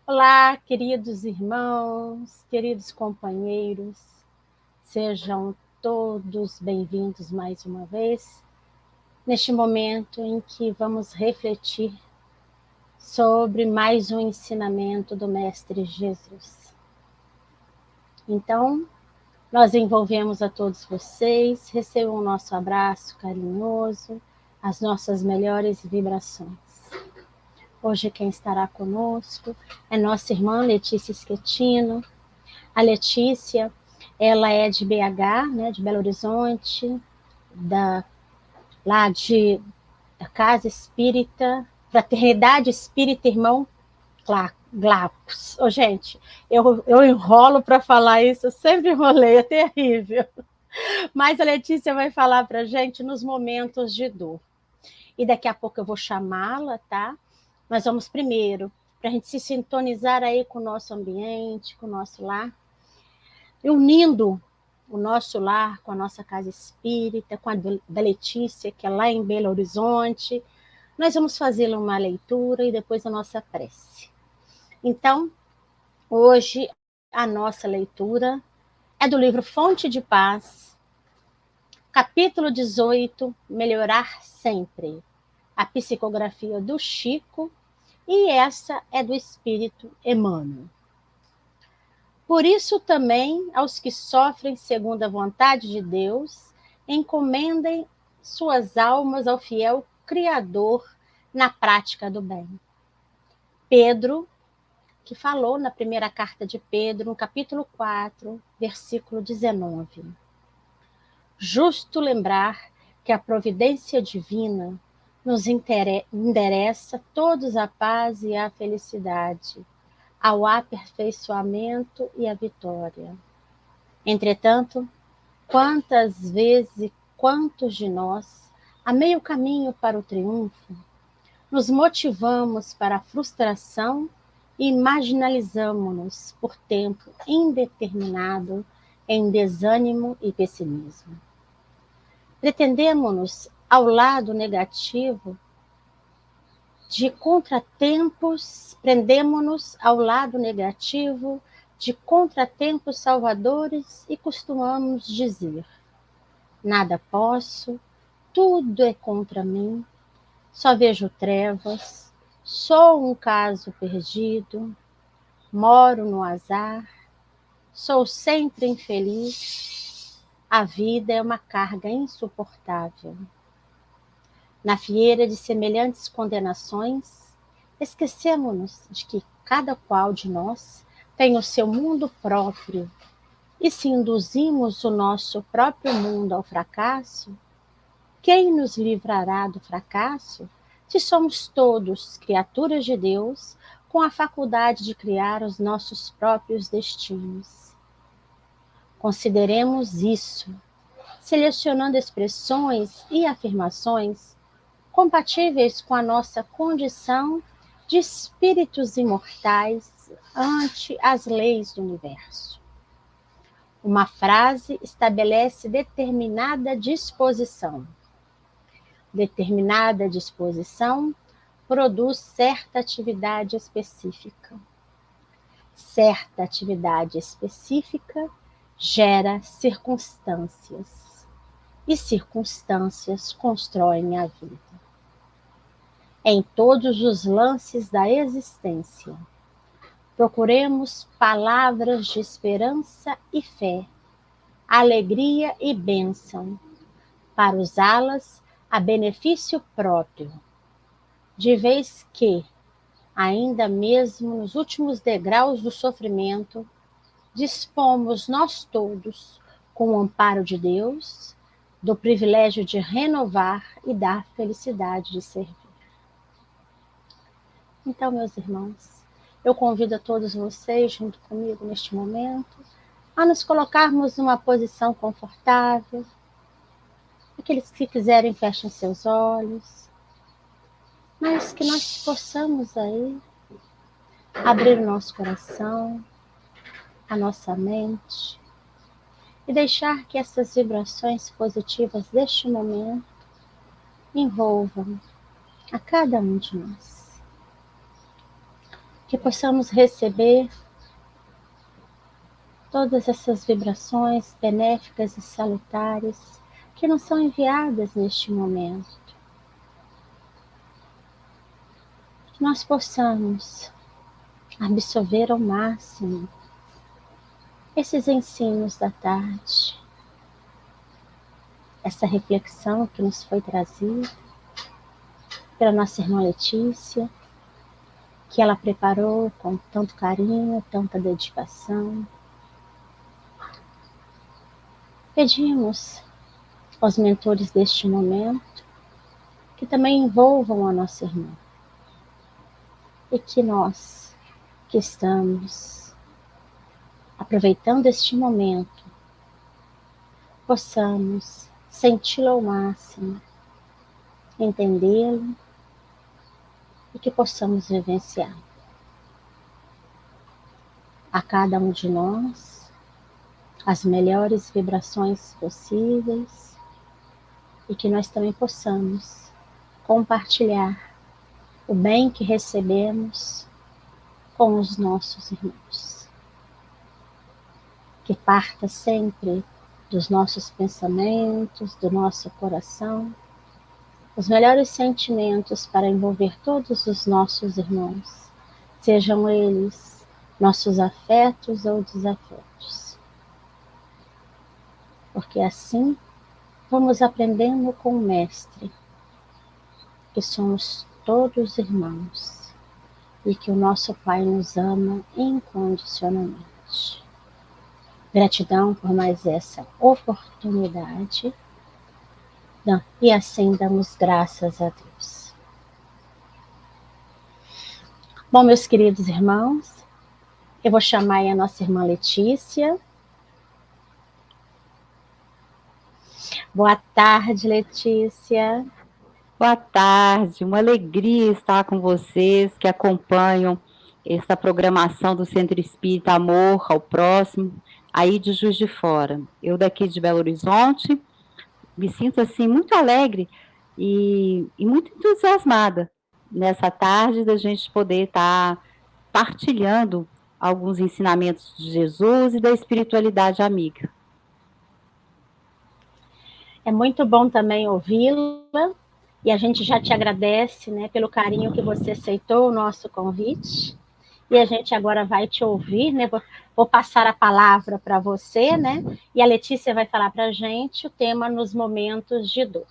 Olá, queridos irmãos, queridos companheiros, sejam todos bem-vindos mais uma vez, neste momento em que vamos refletir sobre mais um ensinamento do Mestre Jesus. Então, nós envolvemos a todos vocês, recebam o nosso abraço carinhoso, as nossas melhores vibrações. Hoje quem estará conosco é nossa irmã Letícia Schettino. A Letícia, ela é de BH, né, de Belo Horizonte, lá da Casa Espírita, Fraternidade Espírita Irmão Glaucus. Ô, gente, eu enrolo para falar isso, eu sempre enrolei, é terrível. Mas a Letícia vai falar para a gente nos momentos de dor. E daqui a pouco eu vou chamá-la, tá? Nós vamos primeiro, para a gente se sintonizar aí com o nosso ambiente, com o nosso lar, e unindo o nosso lar com a nossa casa espírita, com a da Letícia, que é lá em Belo Horizonte. Nós vamos fazer uma leitura e depois a nossa prece. Então, hoje, a nossa leitura é do livro Fonte de Paz, capítulo 18, Melhorar Sempre. A psicografia do Chico, e essa é do Espírito Emmanuel. Por isso também, aos que sofrem segundo a vontade de Deus, encomendem suas almas ao fiel Criador na prática do bem. Pedro, que falou na primeira carta de Pedro, no capítulo 4, versículo 19. Justo lembrar que a providência divina nos endereça todos a paz e a felicidade, ao aperfeiçoamento e à vitória. Entretanto, quantas vezes e quantos de nós, a meio caminho para o triunfo, nos motivamos para a frustração e marginalizamos-nos por tempo indeterminado em desânimo e pessimismo. Pretendemos-nos ao lado negativo de contratempos, prendemo-nos ao lado negativo de contratempos salvadores e costumamos dizer: nada posso, tudo é contra mim, só vejo trevas, sou um caso perdido, moro no azar, sou sempre infeliz, a vida é uma carga insuportável. Na fieira de semelhantes condenações, esquecemo-nos de que cada qual de nós tem o seu mundo próprio, e se induzimos o nosso próprio mundo ao fracasso, quem nos livrará do fracasso se somos todos criaturas de Deus com a faculdade de criar os nossos próprios destinos? Consideremos isso, selecionando expressões e afirmações compatíveis com a nossa condição de espíritos imortais ante as leis do universo. Uma frase estabelece determinada disposição. Determinada disposição produz certa atividade específica. Certa atividade específica gera circunstâncias. E circunstâncias constroem a vida. Em todos os lances da existência, procuremos palavras de esperança e fé, alegria e bênção, para usá-las a benefício próprio, de vez que, ainda mesmo nos últimos degraus do sofrimento, dispomos nós todos, com o amparo de Deus, do privilégio de renovar e dar felicidade de servir. Então, meus irmãos, eu convido a todos vocês, junto comigo neste momento, a nos colocarmos numa posição confortável. Aqueles que quiserem, fechem seus olhos, mas que nós possamos aí abrir o nosso coração, a nossa mente, e deixar que essas vibrações positivas deste momento envolvam a cada um de nós. que possamos receber todas essas vibrações benéficas e salutares que nos são enviadas neste momento. Que nós possamos absorver ao máximo esses ensinos da tarde, essa reflexão que nos foi trazida pela nossa irmã Letícia, que ela preparou com tanto carinho, tanta dedicação. Pedimos aos mentores deste momento que também envolvam a nossa irmã e que nós, que estamos aproveitando este momento, possamos senti-lo ao máximo, entendê-lo e que possamos vivenciar. A cada um de nós as melhores vibrações possíveis e que nós também possamos compartilhar o bem que recebemos com os nossos irmãos. Que parta sempre dos nossos pensamentos, do nosso coração, os melhores sentimentos para envolver todos os nossos irmãos, sejam eles nossos afetos ou desafetos. Porque assim vamos aprendendo com o Mestre que somos todos irmãos e que o nosso Pai nos ama incondicionalmente. Gratidão por mais essa oportunidade e assim damos graças a Deus. Bom, meus queridos irmãos, eu vou chamar aí a nossa irmã Letícia. Boa tarde, Letícia. Boa tarde, uma alegria estar com vocês que acompanham essa programação do Centro Espírita Amor ao Próximo, aí de Juiz de Fora. Eu daqui de Belo Horizonte, me sinto assim muito alegre e muito entusiasmada nessa tarde da gente poder estar partilhando alguns ensinamentos de Jesus e da espiritualidade amiga. É muito bom também ouvi-la e a gente já te agradece, né, pelo carinho que você aceitou o nosso convite. E a gente agora vai te ouvir, né? Vou passar a palavra para você, né? E a Letícia vai falar para a gente o tema nos momentos de dor.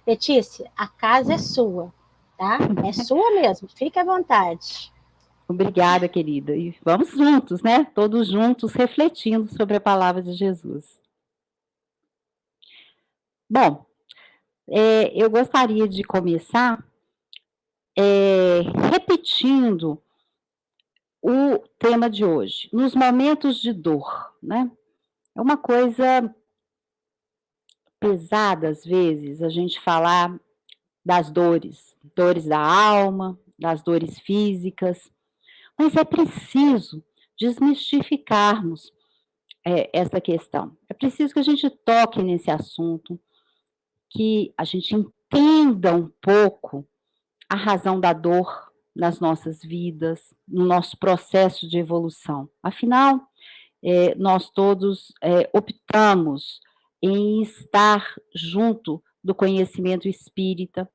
Letícia, a casa é sua, tá? É sua mesmo, fique à vontade. Obrigada, querida. E vamos juntos, né? Todos juntos refletindo sobre a palavra de Jesus. Bom, eu gostaria de começar repetindo o tema de hoje, nos momentos de dor, né? É uma coisa pesada, às vezes, a gente falar das dores, dores da alma, das dores físicas, mas é preciso desmistificarmos essa questão. É preciso que a gente toque nesse assunto, que a gente entenda um pouco a razão da dor nas nossas vidas, no nosso processo de evolução. Afinal, nós todos optamos em estar junto do conhecimento espírita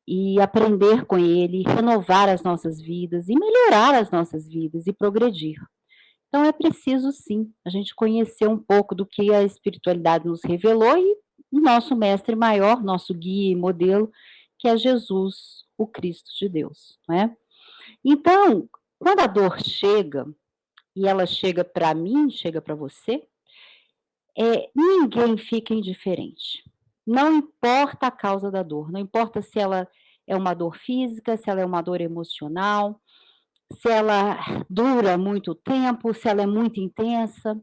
e aprender com ele, renovar as nossas vidas e melhorar as nossas vidas e progredir. Então é preciso sim a gente conhecer um pouco do que a espiritualidade nos revelou e o nosso mestre maior, nosso guia e modelo, que é Jesus, o Cristo de Deus, não é? Então, quando a dor chega, e ela chega para mim, chega para você, ninguém fica indiferente. Não importa a causa da dor, não importa se ela é uma dor física, se ela é uma dor emocional, se ela dura muito tempo, se ela é muito intensa,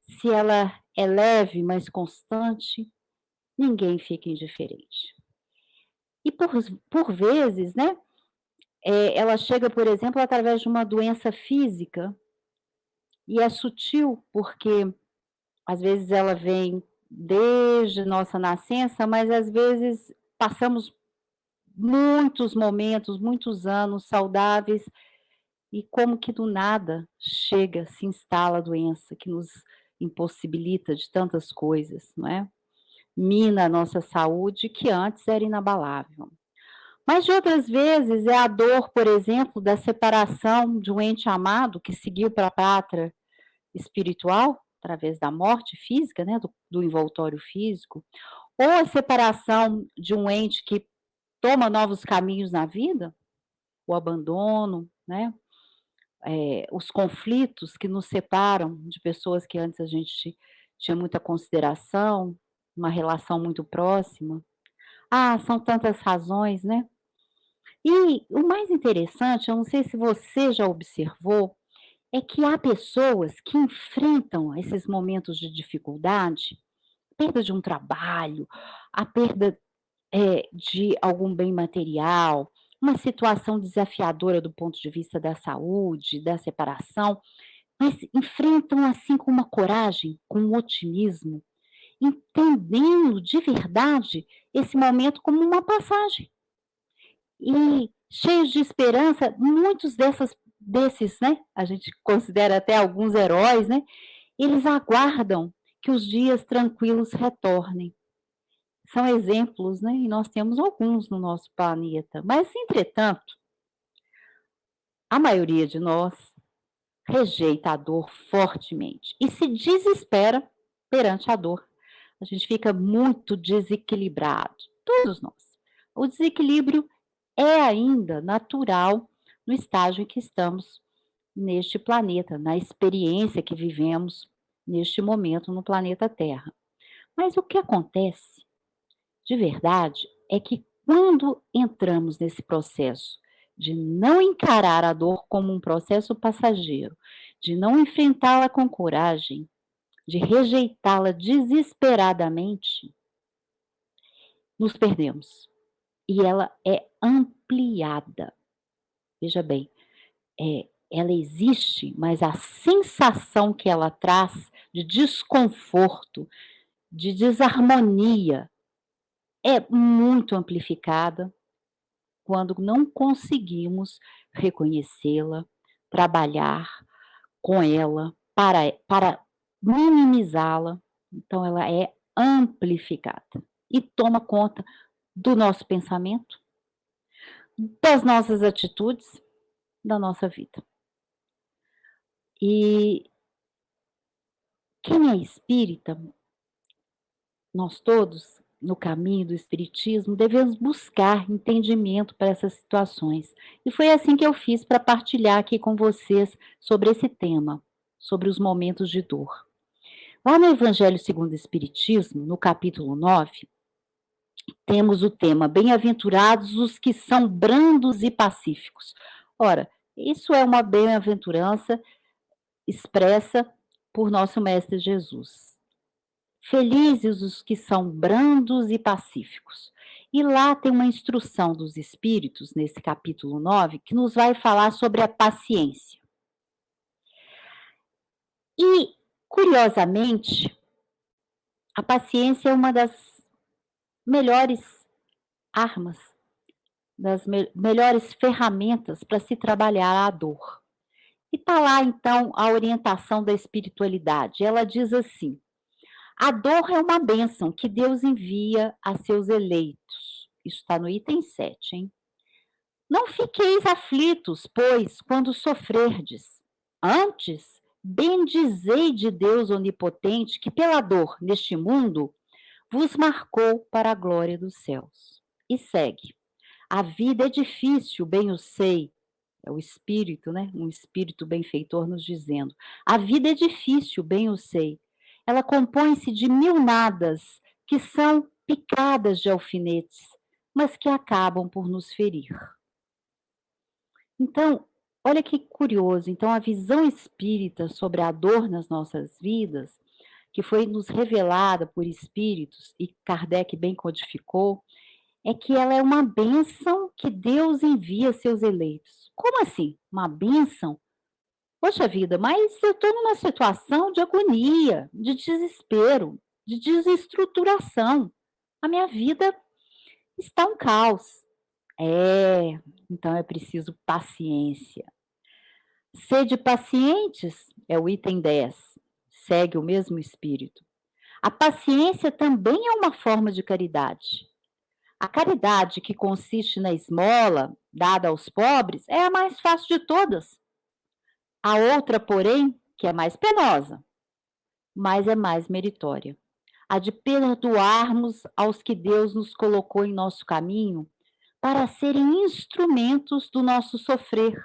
se ela é leve, mas constante, ninguém fica indiferente. E por vezes, né, ela chega, por exemplo, através de uma doença física, e é sutil, porque às vezes ela vem desde nossa nascença, mas às vezes passamos muitos momentos, muitos anos saudáveis, e como que do nada chega, se instala a doença que nos impossibilita de tantas coisas, não é? Mina a nossa saúde que antes era inabalável. Mas de outras vezes é a dor, por exemplo, da separação de um ente amado que seguiu para a pátria espiritual, através da morte física, né, do envoltório físico, ou a separação de um ente que toma novos caminhos na vida, o abandono, né, os conflitos que nos separam de pessoas que antes a gente tinha muita consideração, uma relação muito próxima. Ah, são tantas razões, né. E o mais interessante, eu não sei se você já observou, é que há pessoas que enfrentam esses momentos de dificuldade, perda de um trabalho, a perda, de algum bem material, uma situação desafiadora do ponto de vista da saúde, da separação, mas enfrentam, assim, com uma coragem, com um otimismo, entendendo de verdade esse momento como uma passagem. E cheios de esperança, muitos desses, né, a gente considera até alguns heróis, né, eles aguardam que os dias tranquilos retornem. São exemplos, né, e nós temos alguns no nosso planeta, mas entretanto, a maioria de nós rejeita a dor fortemente e se desespera perante a dor. A gente fica muito desequilibrado, todos nós. O desequilíbrio é ainda natural no estágio em que estamos neste planeta, na experiência que vivemos neste momento no planeta Terra. Mas o que acontece de verdade é que quando entramos nesse processo de não encarar a dor como um processo passageiro, de não enfrentá-la com coragem, de rejeitá-la desesperadamente, nos perdemos. E ela é ampliada. Veja bem, ela existe, mas a sensação que ela traz de desconforto, de desarmonia, é muito amplificada quando não conseguimos reconhecê-la, trabalhar com ela para minimizá-la. Então ela é amplificada e toma conta do nosso pensamento, das nossas atitudes, da nossa vida. E quem é espírita, nós todos, no caminho do espiritismo, devemos buscar entendimento para essas situações. E foi assim que eu fiz para partilhar aqui com vocês sobre esse tema, sobre os momentos de dor. Lá no Evangelho segundo o Espiritismo, no capítulo 9, temos o tema Bem-aventurados os que são brandos e pacíficos. Ora, isso é uma bem-aventurança expressa por nosso Mestre Jesus. Felizes os que são brandos e pacíficos. E lá tem uma instrução dos Espíritos, nesse capítulo 9, que nos vai falar sobre a paciência. E, curiosamente, a paciência é uma das melhores armas, das melhores ferramentas para se trabalhar a dor. E está lá, então, a orientação da espiritualidade. Ela diz assim: a dor é uma bênção que Deus envia a seus eleitos. Isso está no item 7, hein? Não fiqueis aflitos, pois, quando sofrerdes. Antes, bendizei de Deus onipotente, que pela dor neste mundo vos marcou para a glória dos céus. E segue. A vida é difícil, bem o sei. É o espírito, né? Um espírito benfeitor nos dizendo. A vida é difícil, bem o sei. Ela compõe-se de mil nadas, que são picadas de alfinetes, mas que acabam por nos ferir. Então, olha que curioso. Então, a visão espírita sobre a dor nas nossas vidas, que foi nos revelada por espíritos, e Kardec bem codificou, é que ela é uma bênção que Deus envia a seus eleitos. Como assim? Uma bênção? Poxa vida, mas eu estou numa situação de agonia, de desespero, de desestruturação. A minha vida está um caos. É, então é preciso paciência. Sede pacientes é o item 10, segue o mesmo espírito. A paciência também é uma forma de caridade. A caridade que consiste na esmola dada aos pobres é a mais fácil de todas. A outra, porém, que é mais penosa, mas é mais meritória. A de perdoarmos aos que Deus nos colocou em nosso caminho para serem instrumentos do nosso sofrer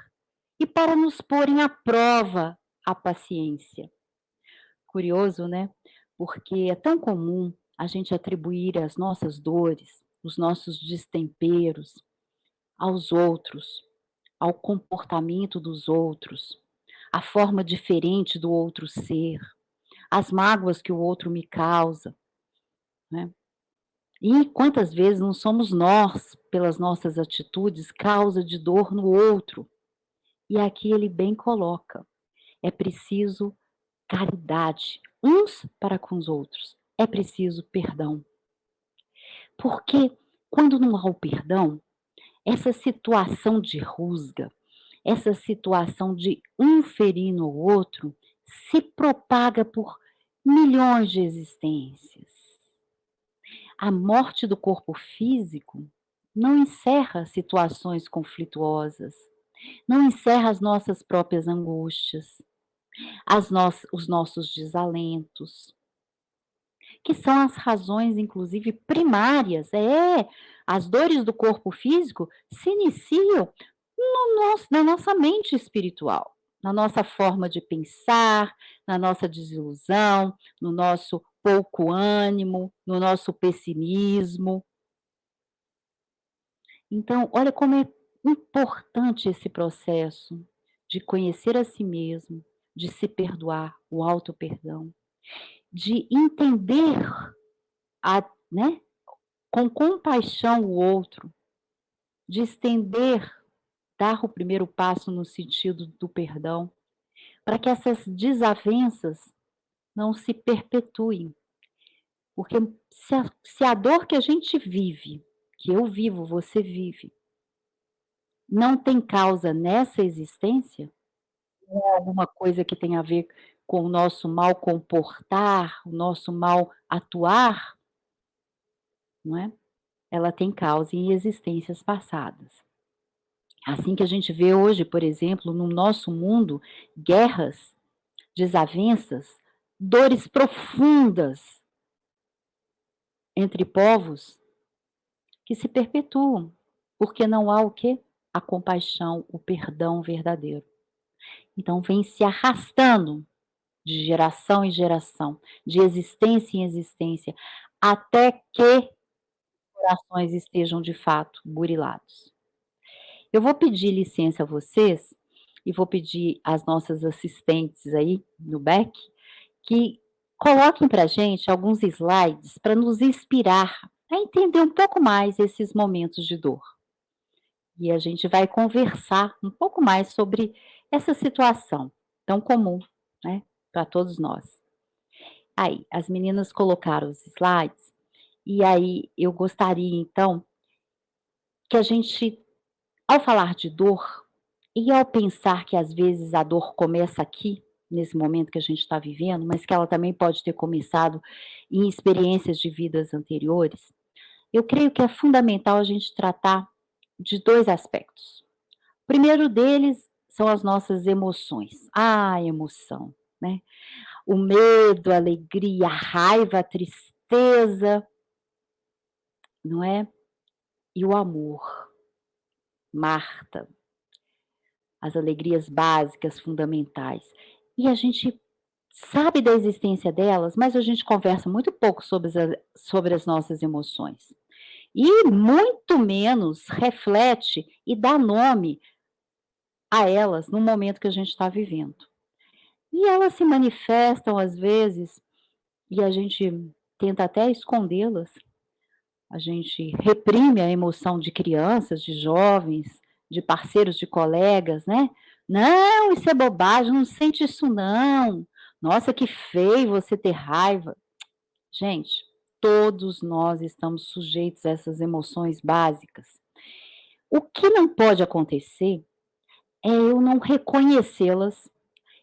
e para nos porem à prova a paciência. Curioso, né? Porque é tão comum a gente atribuir as nossas dores, os nossos destemperos aos outros, ao comportamento dos outros, à forma diferente do outro ser, às mágoas que o outro me causa, né? E quantas vezes não somos nós, pelas nossas atitudes, causa de dor no outro? E aqui ele bem coloca: é preciso caridade uns para com os outros, é preciso perdão. Porque quando não há o perdão, essa situação de rusga, essa situação de um ferir no outro, se propaga por milhões de existências. A morte do corpo físico não encerra situações conflituosas, não encerra as nossas próprias angústias, os nossos desalentos, que são as razões, inclusive, primárias. As dores do corpo físico se iniciam na nossa mente espiritual, na nossa forma de pensar, na nossa desilusão, no nosso pouco ânimo, no nosso pessimismo. Então, olha como é importante esse processo de conhecer a si mesmo, de se perdoar, o auto-perdão, de entender né, com compaixão o outro, de estender, dar o primeiro passo no sentido do perdão, para que essas desavenças não se perpetuem. Porque se a dor que a gente vive, que eu vivo, você vive, não tem causa nessa existência, ou alguma coisa que tem a ver com o nosso mal comportar, o nosso mal atuar, não é? Ela tem causa em existências passadas. Assim que a gente vê hoje, por exemplo, no nosso mundo, guerras, desavenças, dores profundas entre povos que se perpetuam, porque não há o quê? A compaixão, o perdão verdadeiro. Então vem se arrastando de geração em geração, de existência em existência, até que corações estejam de fato burilados. Eu vou pedir licença a vocês e vou pedir às nossas assistentes aí no back que coloquem para a gente alguns slides para nos inspirar a entender um pouco mais esses momentos de dor. E a gente vai conversar um pouco mais sobre essa situação tão comum, né, para todos nós. Aí, as meninas colocaram os slides, e aí eu gostaria então que a gente, ao falar de dor, e ao pensar que às vezes a dor começa aqui, nesse momento que a gente está vivendo, mas que ela também pode ter começado em experiências de vidas anteriores, eu creio que é fundamental a gente tratar de dois aspectos. O primeiro deles são as nossas emoções. A emoção, né? O medo, a alegria, a raiva, a tristeza, não é? E o amor. Marta, as alegrias básicas, fundamentais. E a gente sabe da existência delas, mas a gente conversa muito pouco sobre as nossas emoções. E muito menos reflete e dá nome a elas no momento que a gente está vivendo. E elas se manifestam às vezes e a gente tenta até escondê-las. A gente reprime a emoção de crianças, de jovens, de parceiros, de colegas, né? Não, isso é bobagem, não sente isso não. Nossa, que feio você ter raiva. Gente, todos nós estamos sujeitos a essas emoções básicas. O que não pode acontecer é eu não reconhecê-las,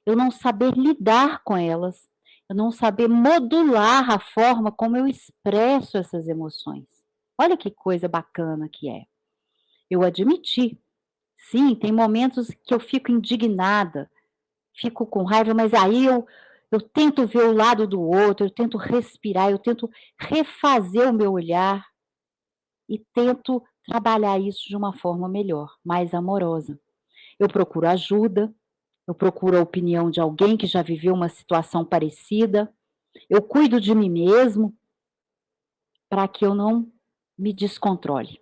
eu não saber lidar com elas, eu não saber modular a forma como eu expresso essas emoções. Olha que coisa bacana que é. Eu admiti. Sim, tem momentos que eu fico indignada, fico com raiva, mas aí eu tento ver o lado do outro, eu tento respirar, eu tento refazer o meu olhar e tento trabalhar isso de uma forma melhor, mais amorosa. Eu procuro ajuda, eu procuro a opinião de alguém que já viveu uma situação parecida, eu cuido de mim mesmo para que eu não me descontrole.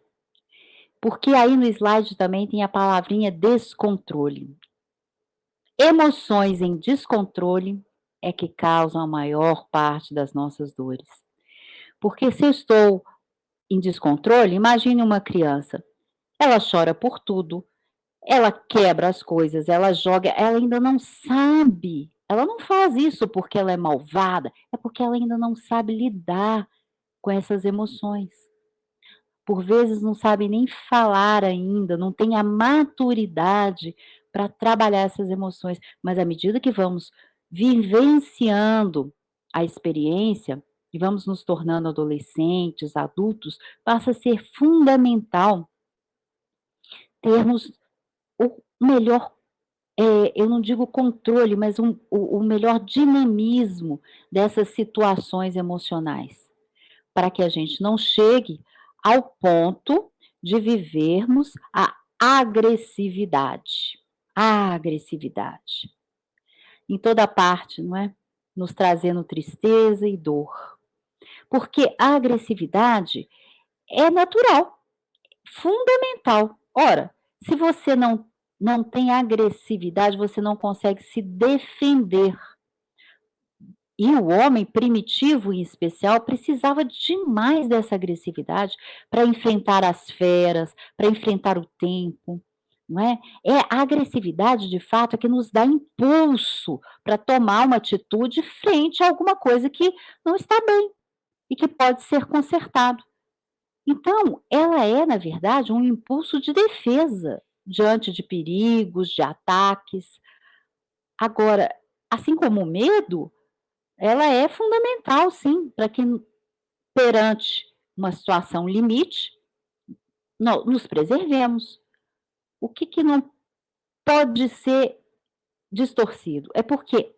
Porque aí no slide também tem a palavrinha descontrole. Emoções em descontrole é que causam a maior parte das nossas dores. Porque se eu estou em descontrole, imagine uma criança. Ela chora por tudo, ela quebra as coisas, ela joga, ela ainda não sabe. Ela não faz isso porque ela é malvada, é porque ela ainda não sabe lidar com essas emoções. Por vezes não sabe nem falar ainda, não tem a maturidade para trabalhar essas emoções, mas à medida que vamos vivenciando a experiência e vamos nos tornando adolescentes, adultos, passa a ser fundamental termos o melhor, eu não digo controle, mas o melhor dinamismo dessas situações emocionais, para que a gente não chegue ao ponto de vivermos a agressividade. A agressividade. Em toda parte, não é? Nos trazendo tristeza e dor. Porque a agressividade é natural, fundamental. Ora, se você não tem agressividade, você não consegue se defender. E o homem primitivo, em especial, precisava demais dessa agressividade para enfrentar as feras, para enfrentar o tempo, não é? É a agressividade, de fato, que nos dá impulso para tomar uma atitude frente a alguma coisa que não está bem e que pode ser consertado. Então, ela é, na verdade, um impulso de defesa diante de perigos, de ataques. Agora, assim como o medo, ela é fundamental, sim, para que perante uma situação limite, nos preservemos. O que não pode ser distorcido? É porque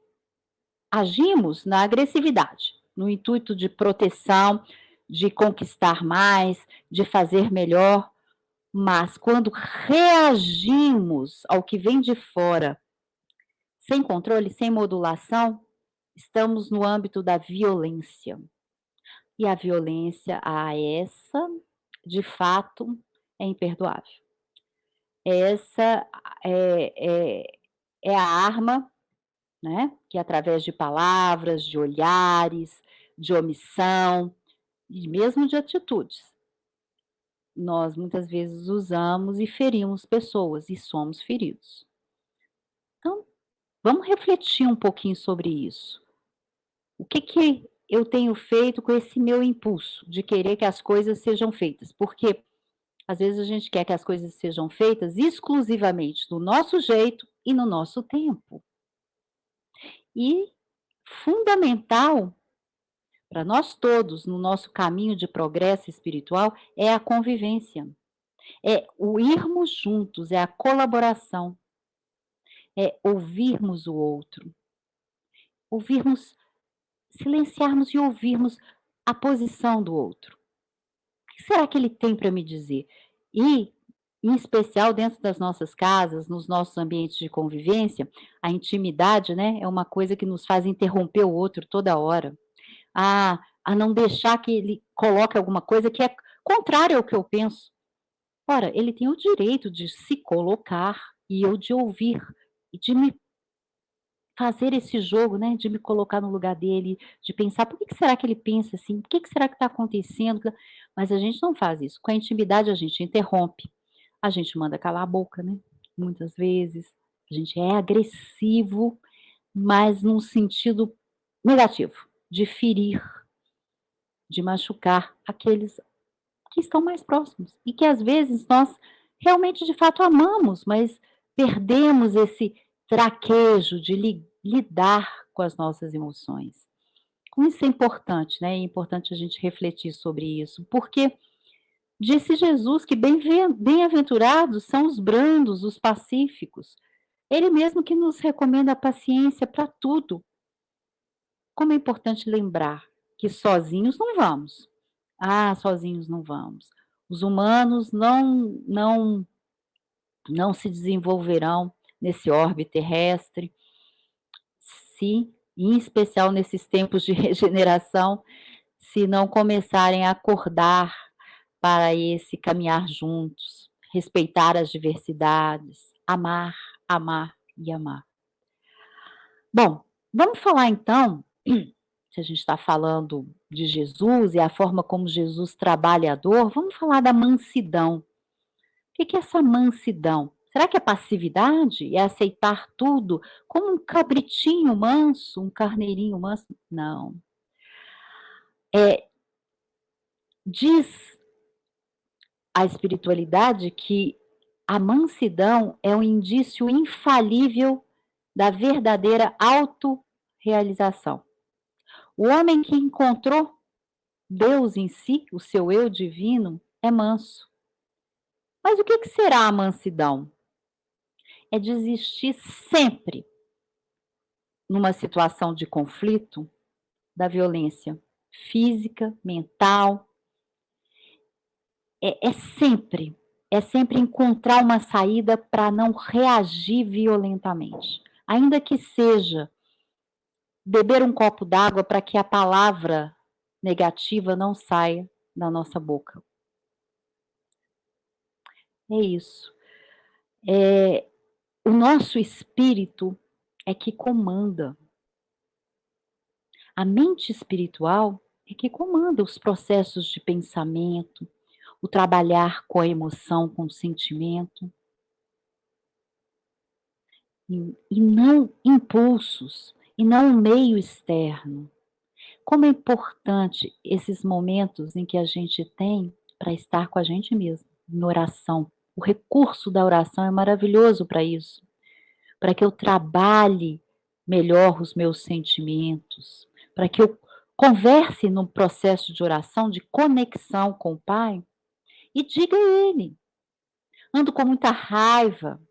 agimos na agressividade, no intuito de proteção, de conquistar mais, de fazer melhor, mas quando reagimos ao que vem de fora, sem controle, sem modulação, estamos no âmbito da violência. E a violência essa, de fato, é imperdoável. Essa é a arma, né, que através de palavras, de olhares, de omissão e mesmo de atitudes, nós muitas vezes usamos e ferimos pessoas e somos feridos. Então, vamos refletir um pouquinho sobre isso. O que eu tenho feito com esse meu impulso de querer que as coisas sejam feitas? Porque às vezes a gente quer que as coisas sejam feitas exclusivamente do nosso jeito e no nosso tempo. E fundamental para nós todos no nosso caminho de progresso espiritual é a convivência, é o irmos juntos, é a colaboração, é ouvirmos o outro, ouvirmos, silenciarmos e ouvirmos a posição do outro. O que será que ele tem para me dizer? E, em especial, dentro das nossas casas, nos nossos ambientes de convivência, a intimidade, né, é uma coisa que nos faz interromper o outro toda hora. A não deixar que ele coloque alguma coisa que é contrária ao que eu penso. Ora, ele tem o direito de se colocar e eu de ouvir e de me fazer esse jogo, né, de me colocar no lugar dele, de pensar: "Por que será que ele pensa assim? Por que será que está acontecendo?". Mas a gente não faz isso. Com a intimidade a gente interrompe, a gente manda calar a boca, né, muitas vezes. A gente é agressivo, mas num sentido negativo, de ferir, de machucar aqueles que estão mais próximos e que às vezes nós realmente de fato amamos, mas perdemos esse traquejo de lidar com as nossas emoções. Como isso é importante, né? É importante a gente refletir sobre isso, porque disse Jesus que bem-aventurados são os brandos, os pacíficos. Ele mesmo que nos recomenda a paciência para tudo. Como é importante lembrar que sozinhos não vamos. Ah, sozinhos não vamos. Os humanos não se desenvolverão nesse orbe terrestre, se, em especial nesses tempos de regeneração, se não começarem a acordar para esse caminhar juntos, respeitar as diversidades, amar, amar e amar. Bom, vamos falar então, se a gente está falando de Jesus e a forma como Jesus trabalha a dor, vamos falar da mansidão. O que é essa mansidão? Será que é passividade? É aceitar tudo como um cabritinho manso, um carneirinho manso? Não. Diz a espiritualidade que a mansidão é um indício infalível da verdadeira autorrealização. O homem que encontrou Deus em si, o seu eu divino, é manso. Mas o que será a mansidão? É desistir sempre, numa situação de conflito, da violência física, mental. É sempre, é sempre encontrar uma saída para não reagir violentamente. Ainda que seja beber um copo d'água para que a palavra negativa não saia da nossa boca. É isso. O nosso espírito é que comanda. A mente espiritual é que comanda os processos de pensamento, o trabalhar com a emoção, com o sentimento, e não impulsos, e não o meio externo. Como é importante esses momentos em que a gente tem para estar com a gente mesmo, em oração. O recurso da oração é maravilhoso para isso, para que eu trabalhe melhor os meus sentimentos, para que eu converse no processo de oração, de conexão com o Pai, e diga a Ele: ando com muita raiva,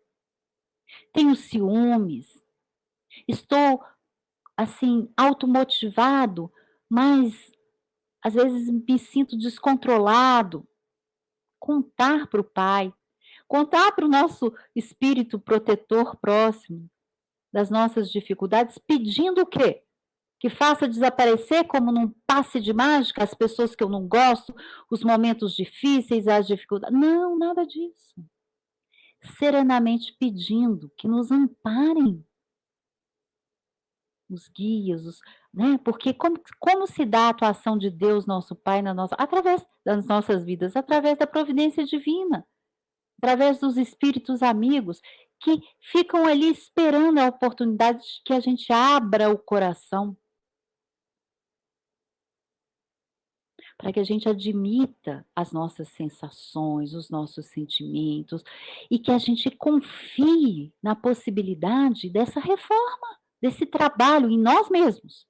tenho ciúmes, estou assim, automotivado, mas às vezes me sinto descontrolado. Contar para o Pai, contar para o nosso espírito protetor próximo das nossas dificuldades, pedindo o quê? Que faça desaparecer como num passe de mágica as pessoas que eu não gosto, os momentos difíceis, as dificuldades. Não, nada disso. Serenamente pedindo que nos amparem os guias, né? Porque como se dá a atuação de Deus, nosso Pai, através das nossas vidas, através da providência divina, através dos espíritos amigos que ficam ali esperando a oportunidade de que a gente abra o coração, para que a gente admita as nossas sensações, os nossos sentimentos e que a gente confie na possibilidade dessa reforma, desse trabalho em nós mesmos.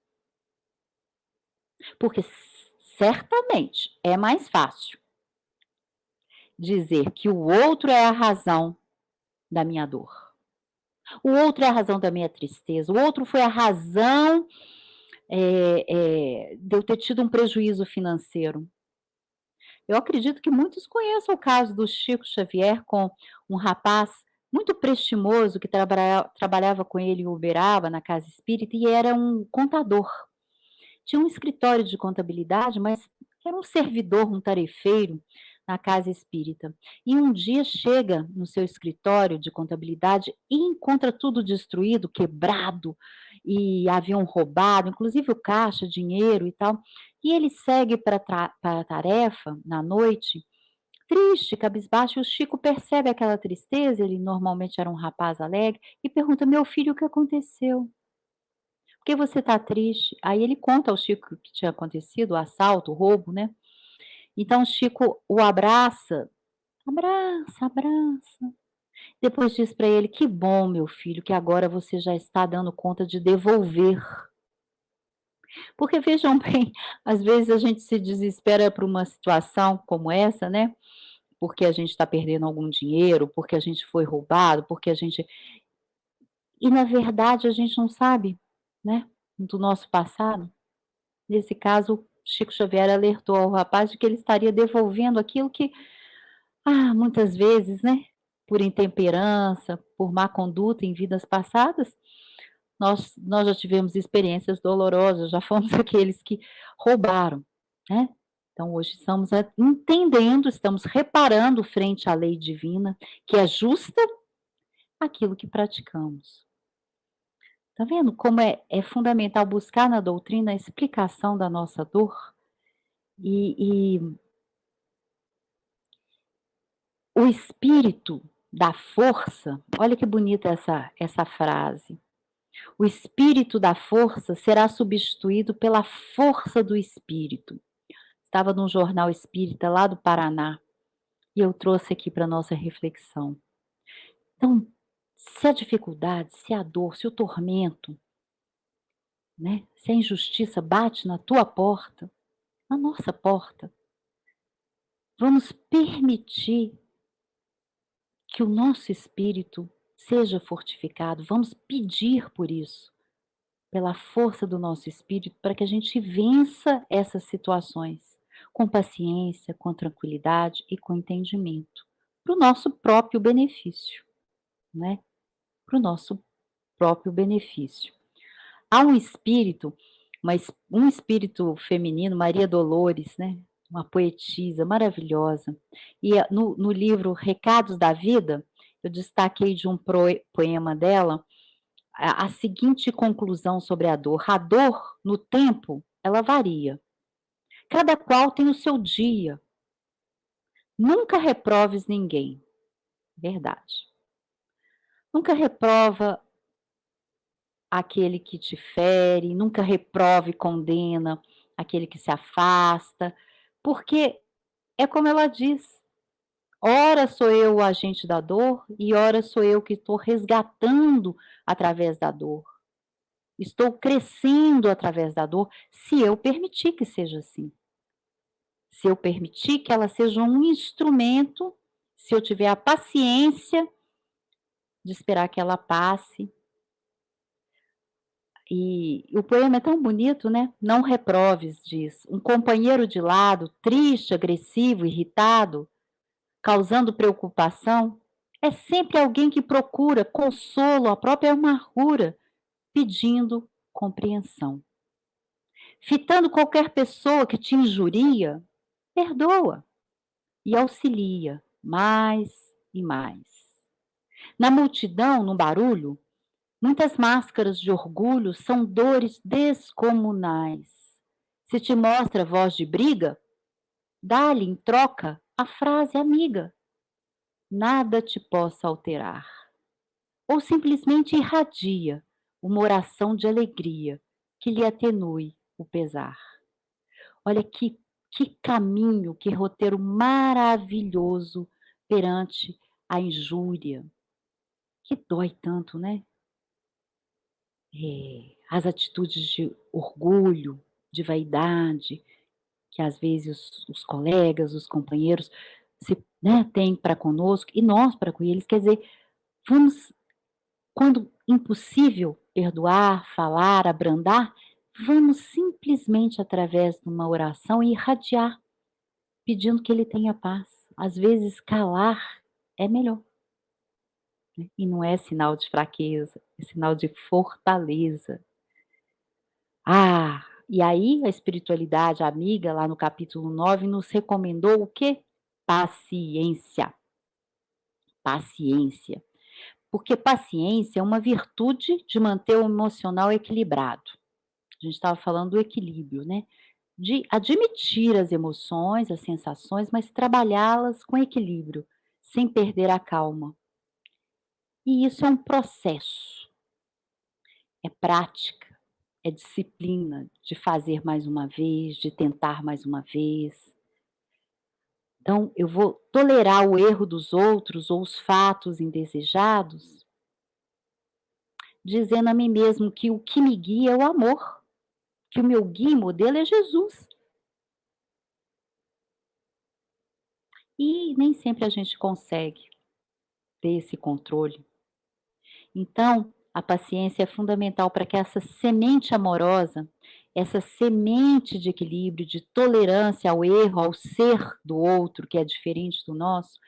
Porque certamente é mais fácil dizer que o outro é a razão da minha dor. O outro é a razão da minha tristeza. O outro foi a razão de eu ter tido um prejuízo financeiro. Eu acredito que muitos conheçam o caso do Chico Xavier com um rapaz muito prestimoso que trabalhava com ele em Uberaba, na casa espírita, e era um contador. Tinha um escritório de contabilidade, mas era um servidor, um tarefeiro na casa espírita. E um dia chega no seu escritório de contabilidade e encontra tudo destruído, quebrado, e haviam roubado, inclusive o caixa, dinheiro e tal. E ele segue para a tarefa na noite, triste, cabisbaixo, e o Chico percebe aquela tristeza, ele normalmente era um rapaz alegre, e pergunta: meu filho, o que aconteceu? Por que você está triste? Aí ele conta ao Chico o que tinha acontecido, o assalto, o roubo, né. Então o Chico o abraça, abraça, abraça, Depois diz para ele: "Que bom, meu filho, que agora você já está dando conta de devolver". Porque vejam bem, às vezes a gente se desespera por uma situação como essa, né, porque a gente está perdendo algum dinheiro, porque a gente foi roubado, porque a gente e na verdade a gente não sabe, né, do nosso passado. Nesse caso, Chico Xavier alertou ao rapaz de que ele estaria devolvendo aquilo que, muitas vezes, né, por intemperança, por má conduta em vidas passadas, nós já tivemos experiências dolorosas, já fomos aqueles que roubaram, né. Então hoje estamos entendendo, estamos reparando frente à lei divina, que é justa, aquilo que praticamos. Tá vendo como é fundamental buscar na doutrina a explicação da nossa dor? E o espírito da força, olha que bonita essa frase, o espírito da força será substituído pela força do espírito. Estava num jornal espírita lá do Paraná, e eu trouxe aqui para nossa reflexão. Então, se a dificuldade, se a dor, se o tormento, né, se a injustiça bate na tua porta, na nossa porta, vamos permitir que o nosso espírito seja fortificado, vamos pedir por isso, pela força do nosso espírito, para que a gente vença essas situações com paciência, com tranquilidade e com entendimento, para o nosso próprio benefício, né? Para o nosso próprio benefício. Há um espírito, mas um espírito feminino, Maria Dolores, né? Uma poetisa maravilhosa. E no livro Recados da Vida, eu destaquei de um poema dela a seguinte conclusão sobre a dor. A dor, no tempo, ela varia. Cada qual tem o seu dia. Nunca reproves ninguém. Verdade. Nunca reprova aquele que te fere, nunca reprove e condena aquele que se afasta, porque é como ela diz: ora sou eu o agente da dor e ora sou eu que estou resgatando através da dor. Estou crescendo através da dor, se eu permitir que seja assim. Se eu permitir que ela seja um instrumento, se eu tiver a paciência de esperar que ela passe. E o poema é tão bonito, né? Não reproves, diz. Um companheiro de lado, triste, agressivo, irritado, causando preocupação, é sempre alguém que procura consolo à própria amargura, pedindo compreensão. Fitando qualquer pessoa que te injuria, perdoa e auxilia mais e mais. Na multidão, no barulho, muitas máscaras de orgulho são dores descomunais. Se te mostra voz de briga, dá-lhe em troca a frase amiga. Nada te possa alterar. Ou simplesmente irradia uma oração de alegria que lhe atenue o pesar. Olha que caminho, que roteiro maravilhoso perante a injúria, que dói tanto, né? As atitudes de orgulho, de vaidade, que às vezes os colegas, os companheiros têm para conosco e nós para com eles. Quer dizer, vamos, quando impossível perdoar, falar, abrandar, vamos simplesmente através de uma oração irradiar, pedindo que ele tenha paz. Às vezes calar é melhor, né? E não é sinal de fraqueza, é sinal de fortaleza. E aí a espiritualidade amiga, lá no capítulo 9 nos recomendou o quê? Paciência. Paciência. Porque paciência é uma virtude de manter o emocional equilibrado. A gente estava falando do equilíbrio, né? De admitir as emoções, as sensações, mas trabalhá-las com equilíbrio, sem perder a calma. E isso é um processo, é prática, é disciplina de fazer mais uma vez, de tentar mais uma vez. Então, eu vou tolerar o erro dos outros ou os fatos indesejados, dizendo a mim mesmo que o que me guia é o amor, que o meu guia e modelo é Jesus. E nem sempre a gente consegue ter esse controle. Então, a paciência é fundamental para que essa semente amorosa, essa semente de equilíbrio, de tolerância ao erro, ao ser do outro, que é diferente do nosso,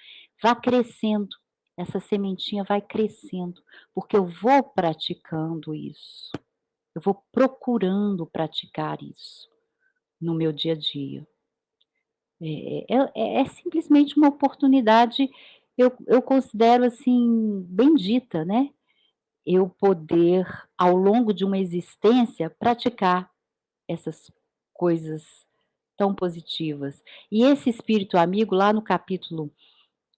vá crescendo. Essa sementinha vai crescendo, porque eu vou praticando isso. Eu vou procurando praticar isso no meu dia a dia. É simplesmente uma oportunidade, eu considero assim, bendita, né? Eu poder, ao longo de uma existência, praticar essas coisas tão positivas. E esse espírito amigo, lá no capítulo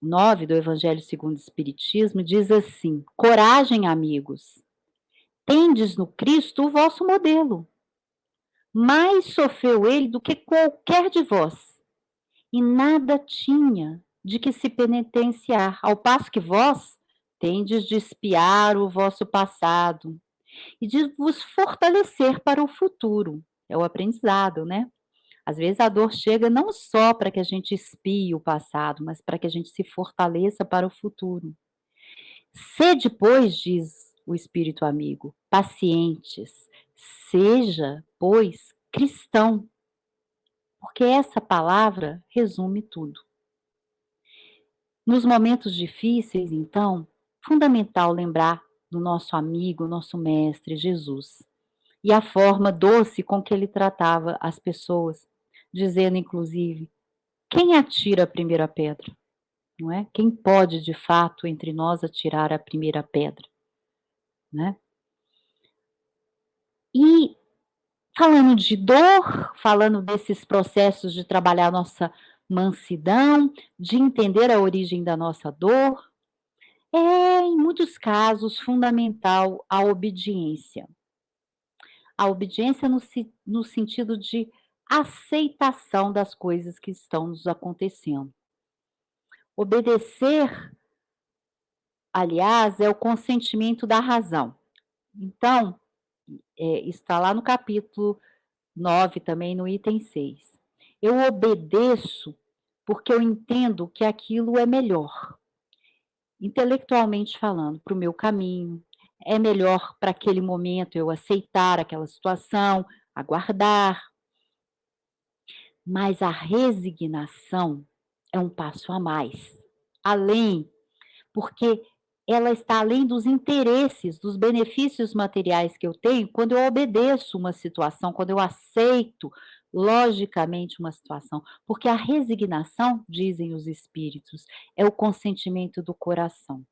9 do Evangelho segundo o Espiritismo, diz assim: coragem, amigos, tendes no Cristo o vosso modelo. Mais sofreu ele do que qualquer de vós, e nada tinha de que se penitenciar, ao passo que vós tendes de espiar o vosso passado e de vos fortalecer para o futuro. É o aprendizado, né? Às vezes a dor chega não só para que a gente espie o passado, mas para que a gente se fortaleça para o futuro. Sede, pois, diz o Espírito amigo, pacientes. Seja, pois, cristão, porque essa palavra resume tudo. Nos momentos difíceis, então, fundamental lembrar do nosso amigo, nosso mestre Jesus, e a forma doce com que ele tratava as pessoas, dizendo inclusive: quem atira a primeira pedra? Não é? Quem pode de fato entre nós atirar a primeira pedra, né? E falando de dor, falando desses processos de trabalhar a nossa mansidão, de entender a origem da nossa dor, é em muitos casos fundamental a obediência. A obediência no sentido de aceitação das coisas que estão nos acontecendo. Obedecer, aliás, é o consentimento da razão. Então, está lá no capítulo 9, também no item 6. Eu obedeço porque eu entendo que aquilo é melhor, intelectualmente falando, para o meu caminho. É melhor para aquele momento eu aceitar aquela situação, aguardar. Mas a resignação é um passo a mais, além, porque ela está além dos interesses, dos benefícios materiais que eu tenho quando eu obedeço uma situação, quando eu aceito logicamente uma situação, porque a resignação, dizem os espíritos, é o consentimento do coração.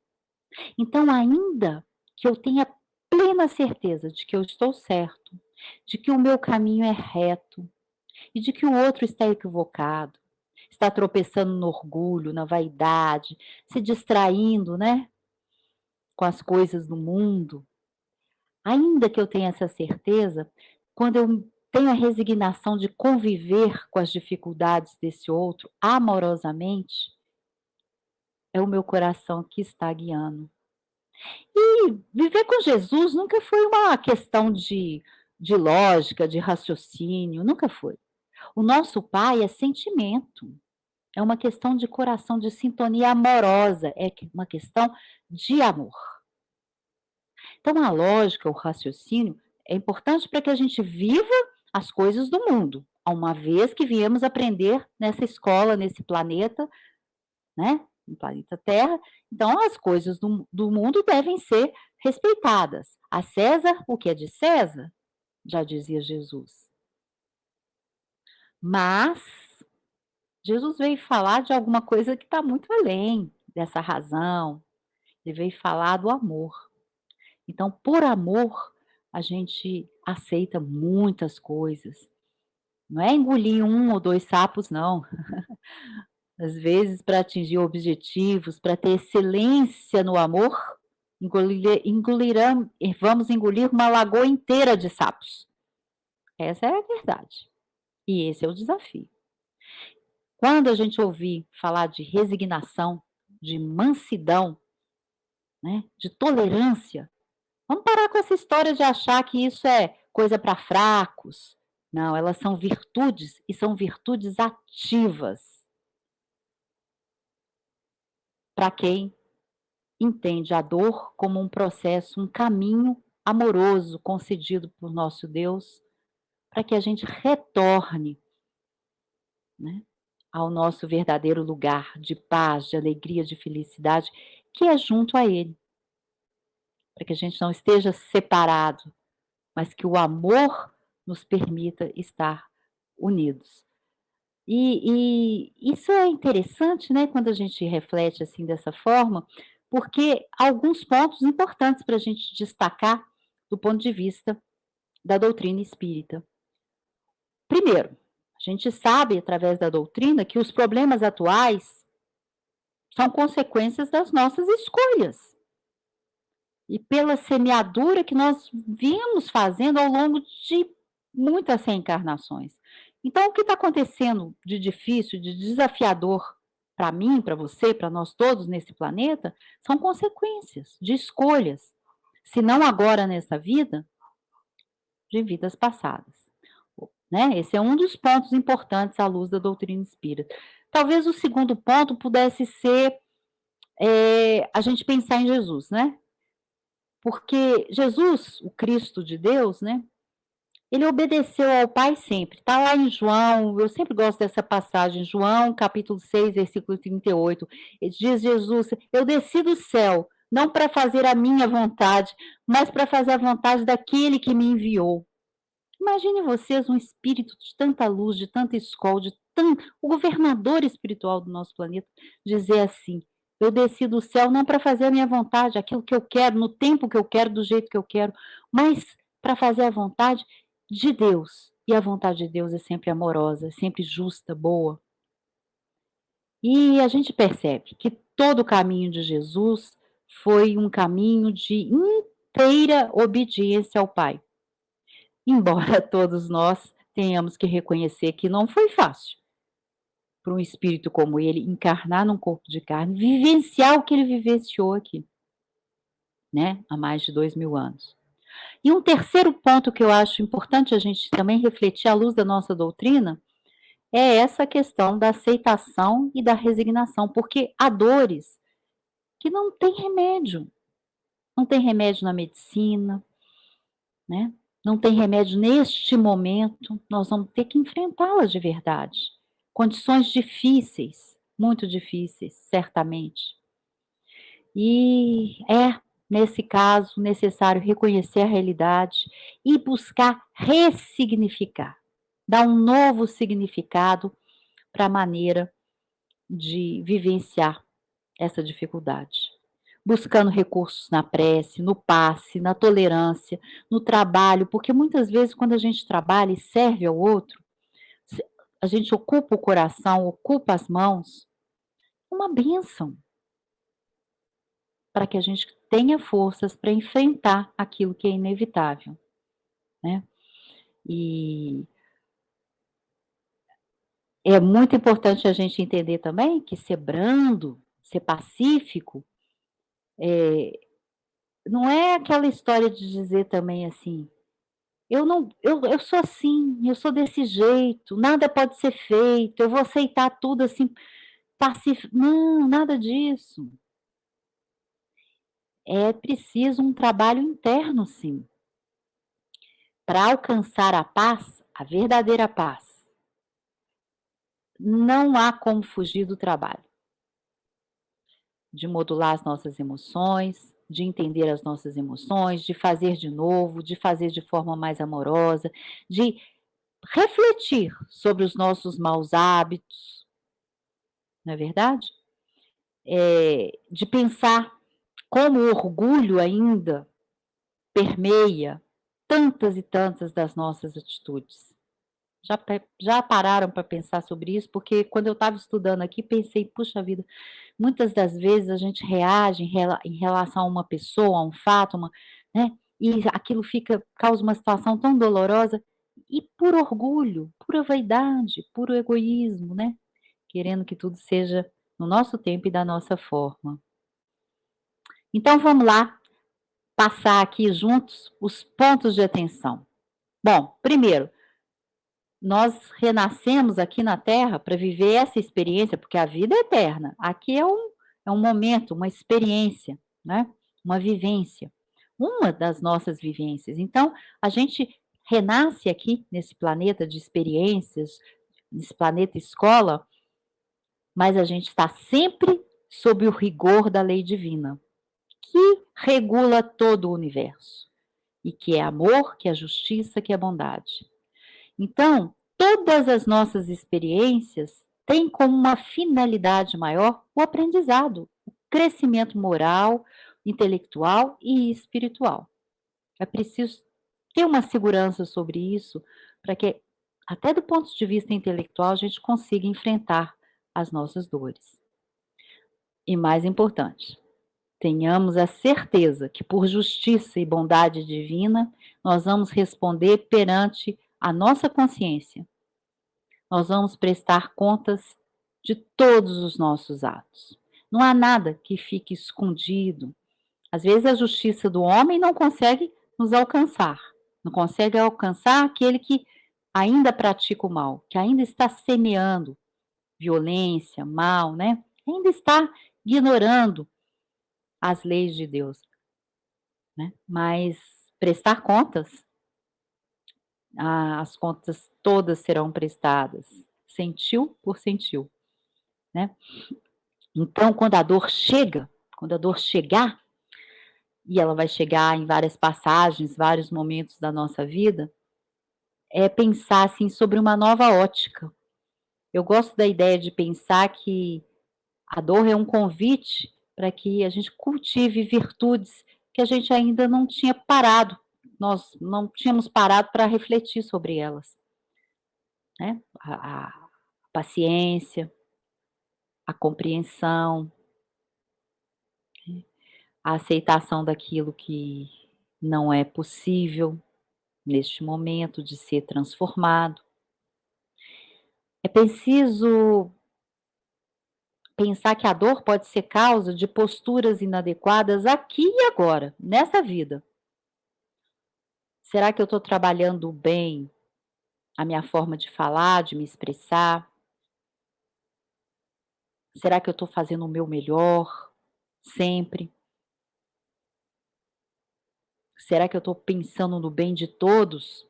Então, ainda que eu tenha plena certeza de que eu estou certo, de que o meu caminho é reto, e de que o outro está equivocado, está tropeçando no orgulho, na vaidade, se distraindo, né, com as coisas do mundo. Ainda que eu tenha essa certeza, quando eu tenho a resignação de conviver com as dificuldades desse outro amorosamente, é o meu coração que está guiando. E viver com Jesus nunca foi uma questão de lógica, de raciocínio, nunca foi. O nosso Pai é sentimento. É uma questão de coração, de sintonia amorosa, é uma questão de amor. Então, a lógica, o raciocínio, é importante para que a gente viva as coisas do mundo, uma vez que viemos aprender nessa escola, nesse planeta, né? No planeta Terra. Então, as coisas do mundo devem ser respeitadas. A César, o que é de César, já dizia Jesus. Mas Jesus veio falar de alguma coisa que está muito além dessa razão. Ele veio falar do amor. Então, por amor, a gente aceita muitas coisas. Não é engolir um ou dois sapos, não. Às vezes, para atingir objetivos, para ter excelência no amor, vamos engolir uma lagoa inteira de sapos. Essa é a verdade. E esse é o desafio. Quando a gente ouvir falar de resignação, de mansidão, né, de tolerância, vamos parar com essa história de achar que isso é coisa para fracos. Não, elas são virtudes e são virtudes ativas para quem entende a dor como um processo, um caminho amoroso concedido por nosso Deus, para que a gente retorne, né, ao nosso verdadeiro lugar de paz, de alegria, de felicidade, que é junto a Ele, para que a gente não esteja separado, mas que o amor nos permita estar unidos. E isso é interessante, né, quando a gente reflete assim dessa forma, porque há alguns pontos importantes para a gente destacar do ponto de vista da doutrina espírita. Primeiro, a gente sabe através da doutrina que os problemas atuais são consequências das nossas escolhas e pela semeadura que nós viemos fazendo ao longo de muitas reencarnações. Então, o que está acontecendo de difícil, de desafiador para mim, para você, para nós todos nesse planeta, são consequências de escolhas, se não agora nessa vida, de vidas passadas. Né? Esse é um dos pontos importantes à luz da doutrina espírita. Talvez o segundo ponto pudesse ser a gente pensar em Jesus, né? Porque Jesus, o Cristo de Deus, né? Ele obedeceu ao Pai sempre. Está lá em João, eu sempre gosto dessa passagem, João, capítulo 6, versículo 38. Diz Jesus: eu desci do céu, não para fazer a minha vontade, mas para fazer a vontade daquele que me enviou. Imagine vocês um espírito de tanta luz, de tanta escola, o governador espiritual do nosso planeta, dizer assim: eu desci do céu não para fazer a minha vontade, aquilo que eu quero, no tempo que eu quero, do jeito que eu quero, mas para fazer a vontade de Deus. E a vontade de Deus é sempre amorosa, é sempre justa, boa. E a gente percebe que todo o caminho de Jesus foi um caminho de inteira obediência ao Pai. Embora todos nós tenhamos que reconhecer que não foi fácil para um espírito como ele encarnar num corpo de carne, vivenciar o que ele vivenciou aqui, né, há mais de 2000 anos. E um terceiro ponto que eu acho importante a gente também refletir à luz da nossa doutrina é essa questão da aceitação e da resignação, porque há dores que não têm remédio, não tem remédio na medicina, né? Não tem remédio neste momento, nós vamos ter que enfrentá-las de verdade. Condições difíceis, muito difíceis, certamente. E é, nesse caso, necessário reconhecer a realidade e buscar ressignificar, dar um novo significado para a maneira de vivenciar essa dificuldade. Buscando recursos na prece, no passe, na tolerância, no trabalho, porque muitas vezes quando a gente trabalha e serve ao outro, a gente ocupa o coração, ocupa as mãos, uma bênção para que a gente tenha forças para enfrentar aquilo que é inevitável, né? E é muito importante a gente entender também que ser brando, ser pacífico, não é aquela história de dizer também assim: eu não, eu sou assim, eu sou desse jeito, nada pode ser feito, eu vou aceitar tudo assim, pacífico. Não, nada disso. É preciso um trabalho interno, sim, para alcançar a paz, a verdadeira paz. Não há como fugir do trabalho, de modular as nossas emoções, de entender as nossas emoções, de fazer de novo, de fazer de forma mais amorosa, de refletir sobre os nossos maus hábitos, não é verdade? De pensar como o orgulho ainda permeia tantas e tantas das nossas atitudes. Já pararam para pensar sobre isso? Porque quando eu estava estudando aqui, pensei, puxa vida, muitas das vezes a gente reage em relação a uma pessoa, a um fato, né? E aquilo causa uma situação tão dolorosa, e por orgulho, pura vaidade, puro egoísmo, né? querendo que tudo seja no nosso tempo e da nossa forma. Então vamos lá passar aqui juntos os pontos de atenção. Bom, primeiro, nós renascemos aqui na Terra para viver essa experiência, porque a vida é eterna. Aqui é um momento, uma experiência, né? Uma vivência, uma das nossas vivências. Então, a gente renasce aqui nesse planeta de experiências, nesse planeta escola, mas a gente está sempre sob o rigor da lei divina, que regula todo o universo, e que é amor, que é justiça, que é bondade. Então, todas as nossas experiências têm como uma finalidade maior o aprendizado, o crescimento moral, intelectual e espiritual. É preciso ter uma segurança sobre isso para que, até do ponto de vista intelectual, a gente consiga enfrentar as nossas dores. E mais importante, tenhamos a certeza que, por justiça e bondade divina, nós vamos responder perante a nossa consciência. Nós vamos prestar contas de todos os nossos atos. Não há nada que fique escondido. Às vezes a justiça do homem não consegue nos alcançar. Não consegue alcançar aquele que ainda pratica o mal, que ainda está semeando violência, mal, né? Ainda está ignorando as leis de Deus, né? Mas prestar contas, as contas todas serão prestadas, centil por centil, né? Então, quando a dor chegar, e ela vai chegar em várias passagens, vários momentos da nossa vida, é pensar assim sobre uma nova ótica. Eu gosto da ideia de pensar que a dor é um convite para que a gente cultive virtudes que a gente ainda não tinha parado, nós não tínhamos parado para refletir sobre elas, né? A paciência, a compreensão, a aceitação daquilo que não é possível neste momento de ser transformado. É preciso pensar que a dor pode ser causa de posturas inadequadas aqui e agora, nessa vida. Será que eu estou trabalhando bem a minha forma de falar, de me expressar? Será que eu estou fazendo o meu melhor sempre? Será que eu estou pensando no bem de todos,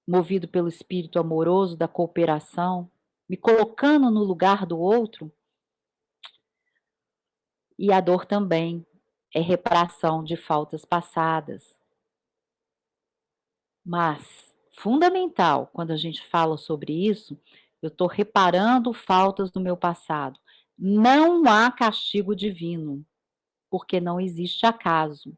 movido pelo espírito amoroso da cooperação, me colocando no lugar do outro? E a dor também é reparação de faltas passadas. Mas, fundamental, quando a gente fala sobre isso, eu estou reparando faltas do meu passado. Não há castigo divino, porque não existe acaso.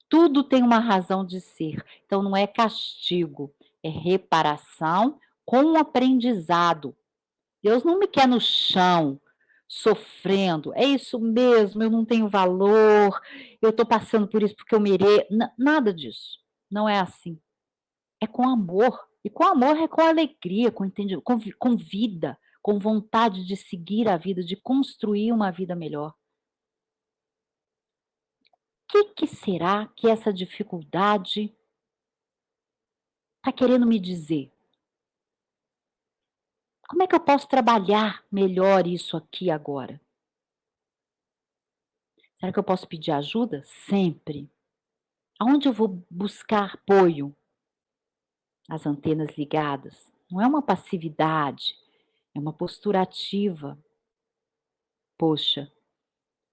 Tudo tem uma razão de ser. Então, não é castigo, é reparação com aprendizado. Deus não me quer no chão, sofrendo. É isso mesmo, eu não tenho valor, eu estou passando por isso porque eu mereço. Nada disso. Não é assim. É com amor. E com amor é com alegria, com entendimento, com vida, com vontade de seguir a vida, de construir uma vida melhor. O que será que essa dificuldade está querendo me dizer? Como é que eu posso trabalhar melhor isso aqui agora? Será que eu posso pedir ajuda? Sempre. Aonde eu vou buscar apoio? As antenas ligadas. Não é uma passividade, é uma postura ativa. Poxa,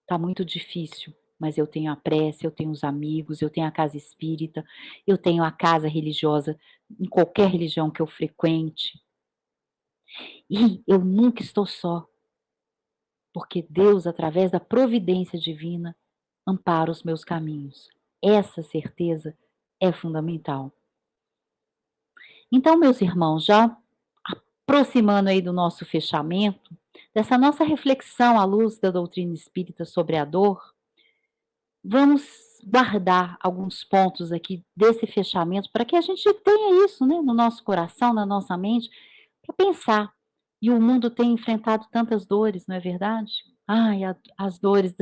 tá muito difícil, mas eu tenho a prece, eu tenho os amigos, eu tenho a casa espírita, eu tenho a casa religiosa, em qualquer religião que eu frequente. E eu nunca estou só, porque Deus, através da providência divina, ampara os meus caminhos. Essa certeza é fundamental. Então, meus irmãos, já aproximando aí do nosso fechamento, dessa nossa reflexão à luz da doutrina espírita sobre a dor, vamos guardar alguns pontos aqui desse fechamento para que a gente tenha isso, né, no nosso coração, na nossa mente, para pensar. E o mundo tem enfrentado tantas dores, não é verdade? Ai, as dores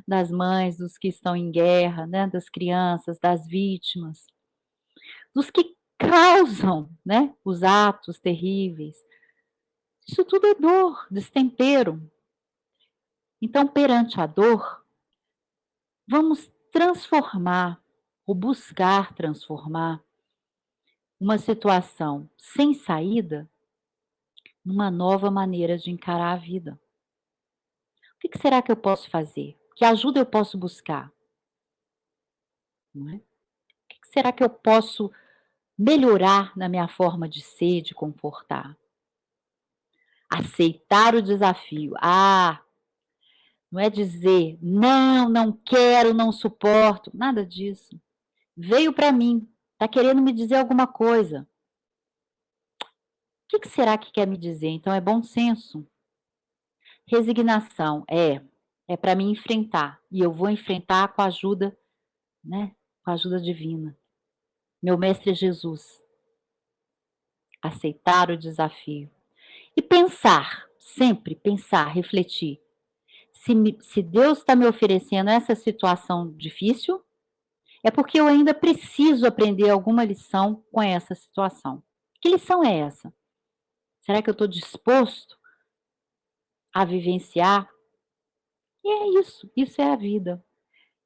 das mães, dos que estão em guerra, né, das crianças, das vítimas, dos que causam, né, os atos terríveis. Isso tudo é dor, destempero. Então, perante a dor, vamos transformar, ou buscar transformar, uma situação sem saída numa nova maneira de encarar a vida. O que será que eu posso fazer? Que ajuda eu posso buscar? Não é? O que será que eu posso melhorar na minha forma de ser, de comportar? Aceitar o desafio. Ah, não é dizer não, não quero, não suporto, nada disso. Veio para mim, está querendo me dizer alguma coisa. O que será que quer me dizer? Então é bom senso. Resignação é para me enfrentar e eu vou enfrentar com a ajuda, né? Com a ajuda divina. Meu mestre Jesus. Aceitar o desafio. E pensar, sempre pensar, refletir. Se Deus está me oferecendo essa situação difícil, é porque eu ainda preciso aprender alguma lição com essa situação. Que lição é essa? Será que eu estou disposto a vivenciar? E é isso é a vida.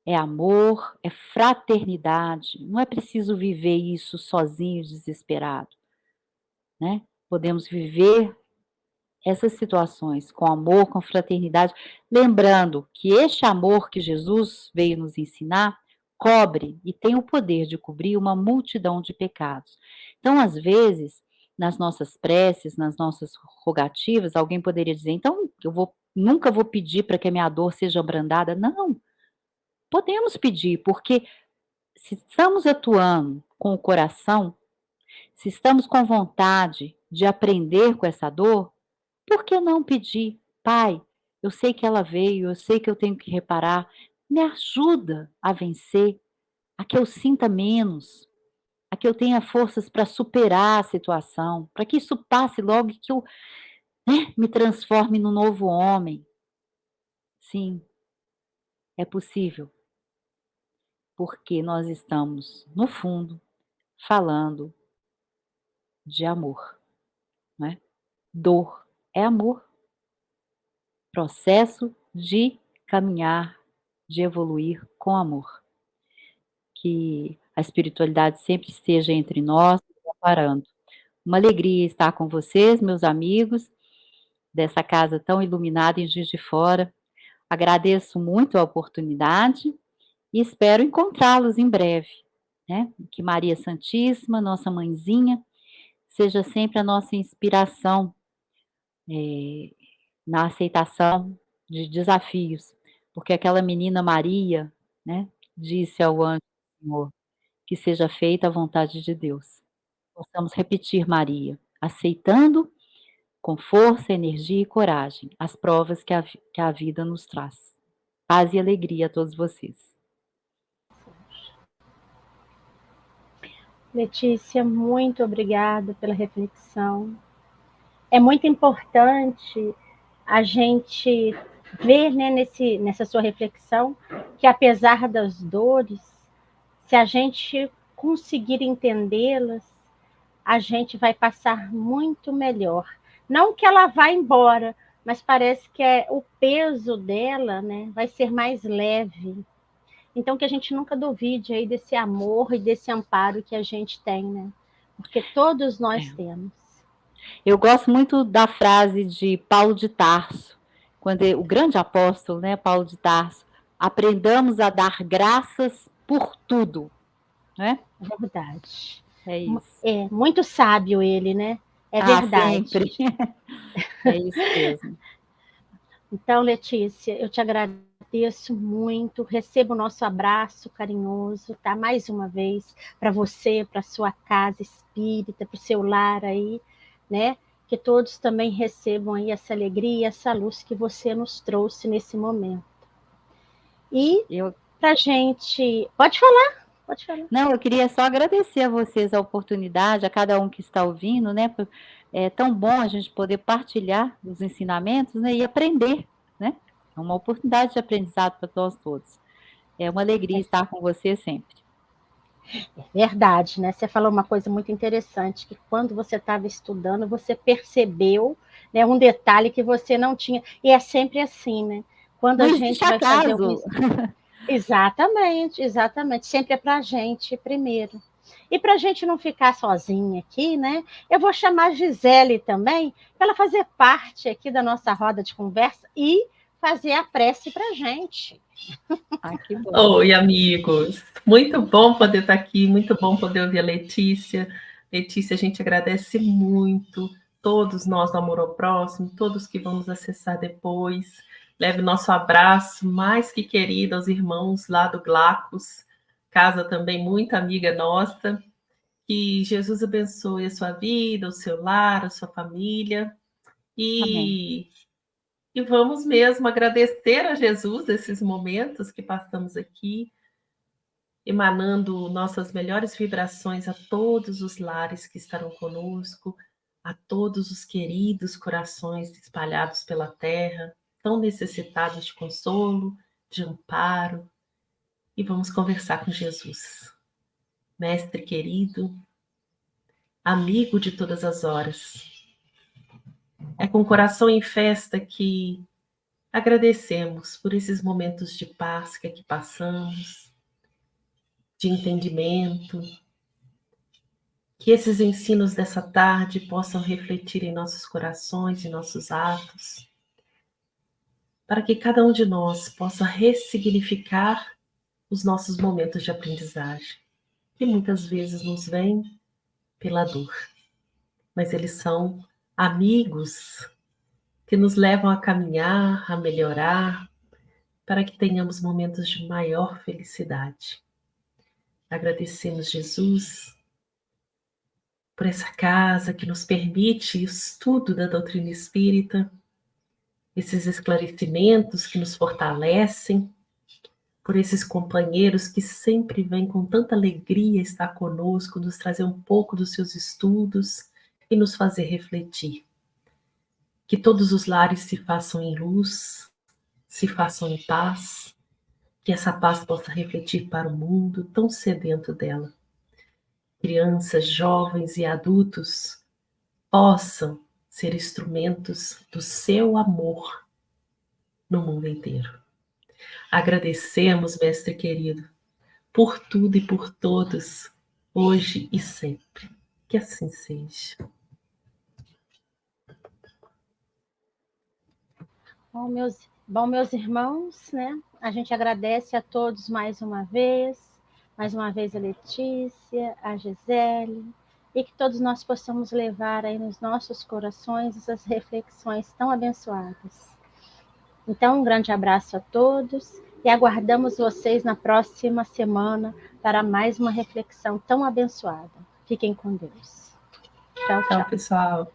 É amor, é fraternidade. Não é preciso viver isso sozinho, desesperado, né? Podemos viver essas situações com amor, com fraternidade, lembrando que este amor que Jesus veio nos ensinar cobre e tem o poder de cobrir uma multidão de pecados. Então, às vezes, nas nossas preces, nas nossas rogativas, alguém poderia dizer: então, nunca vou pedir para que a minha dor seja abrandada. Não, podemos pedir, porque se estamos atuando com o coração, se estamos com vontade de aprender com essa dor, por que não pedir: Pai, eu sei que ela veio, eu sei que eu tenho que reparar, me ajuda a vencer, a que eu sinta menos, a que eu tenha forças para superar a situação, para que isso passe logo e que eu, né, me transforme num novo homem. Sim, é possível, porque nós estamos, no fundo, falando de amor, não é? Dor é amor, processo de caminhar, de evoluir com amor. Que a espiritualidade sempre esteja entre nós, nos amparando. Uma alegria estar com vocês, meus amigos, dessa casa tão iluminada em Juiz de Fora. Agradeço muito a oportunidade e espero encontrá-los em breve, né? Que Maria Santíssima, nossa mãezinha, seja sempre a nossa inspiração na aceitação de desafios, porque aquela menina Maria, né, disse ao anjo do Senhor: que seja feita a vontade de Deus. Possamos repetir, Maria, aceitando com força, energia e coragem as provas que a vida nos traz. Paz e alegria a todos vocês. Letícia, muito obrigada pela reflexão. É muito importante a gente ver, né, nessa sua reflexão, que apesar das dores, se a gente conseguir entendê-las, a gente vai passar muito melhor. Não que ela vá embora, mas parece que o peso dela, né, vai ser mais leve. Então, que a gente nunca duvide aí desse amor e desse amparo que a gente tem, né? Porque todos nós temos. Eu gosto muito da frase de Paulo de Tarso, quando o grande apóstolo, né, Paulo de Tarso, aprendamos a dar graças por tudo, né? É verdade. É isso. É muito sábio ele, né? É verdade. Sempre. É isso mesmo. Então, Letícia, eu te agradeço muito. Receba o nosso abraço carinhoso, tá? Mais uma vez, para você, para sua casa espírita, para o seu lar aí, né? Que todos também recebam aí essa alegria, essa luz que você nos trouxe nesse momento. E para gente. Pode falar. Pode falar. Não, eu queria só agradecer a vocês a oportunidade, a cada um que está ouvindo, né? É tão bom a gente poder partilhar os ensinamentos, né? E aprender, né? É uma oportunidade de aprendizado para nós todos. É uma alegria estar com você sempre. Verdade, né? Você falou uma coisa muito interessante, que quando você estava estudando, você percebeu, né, um detalhe que você não tinha. E é sempre assim, né? Quando Não a existe gente vai fazer algum... acaso. Exatamente, exatamente. Sempre é para a gente primeiro. E para a gente não ficar sozinha aqui, né? Eu vou chamar a Gisele também, para ela fazer parte aqui da nossa roda de conversa e fazer a prece para a gente. Ah, que bom. Oi, amigos. Muito bom poder estar aqui, muito bom poder ouvir a Letícia. Letícia, a gente agradece muito todos nós do Amor ao Próximo, todos que vão nos acessar depois. Leve nosso abraço mais que querido aos irmãos lá do Glacos, casa também muito amiga nossa. Que Jesus abençoe a sua vida, o seu lar, a sua família. Amém. E vamos mesmo agradecer a Jesus esses momentos que passamos aqui, emanando nossas melhores vibrações a todos os lares que estarão conosco, a todos os queridos corações espalhados pela terra, tão necessitados de consolo, de amparo. E vamos conversar com Jesus. Mestre querido, amigo de todas as horas, é com o coração em festa que agradecemos por esses momentos de paz que aqui passamos, de entendimento, que esses ensinos dessa tarde possam refletir em nossos corações e nossos atos, para que cada um de nós possa ressignificar os nossos momentos de aprendizagem, que muitas vezes nos vêm pela dor, mas eles são amigos que nos levam a caminhar, a melhorar, para que tenhamos momentos de maior felicidade. Agradecemos, Jesus, por essa casa que nos permite o estudo da doutrina espírita, esses esclarecimentos que nos fortalecem, por esses companheiros que sempre vêm com tanta alegria estar conosco, nos trazer um pouco dos seus estudos e nos fazer refletir. Que todos os lares se façam em luz, se façam em paz, que essa paz possa refletir para o mundo tão sedento dela. Crianças, jovens e adultos possam ser instrumentos do seu amor no mundo inteiro. Agradecemos, Mestre querido, por tudo e por todos, hoje e sempre. Que assim seja. Meus irmãos, né? A gente agradece a todos mais uma vez a Letícia, a Gisele, e que todos nós possamos levar aí nos nossos corações essas reflexões tão abençoadas. Então, um grande abraço a todos e aguardamos vocês na próxima semana para mais uma reflexão tão abençoada. Fiquem com Deus. Tchau, Tchau, tchau. pessoal.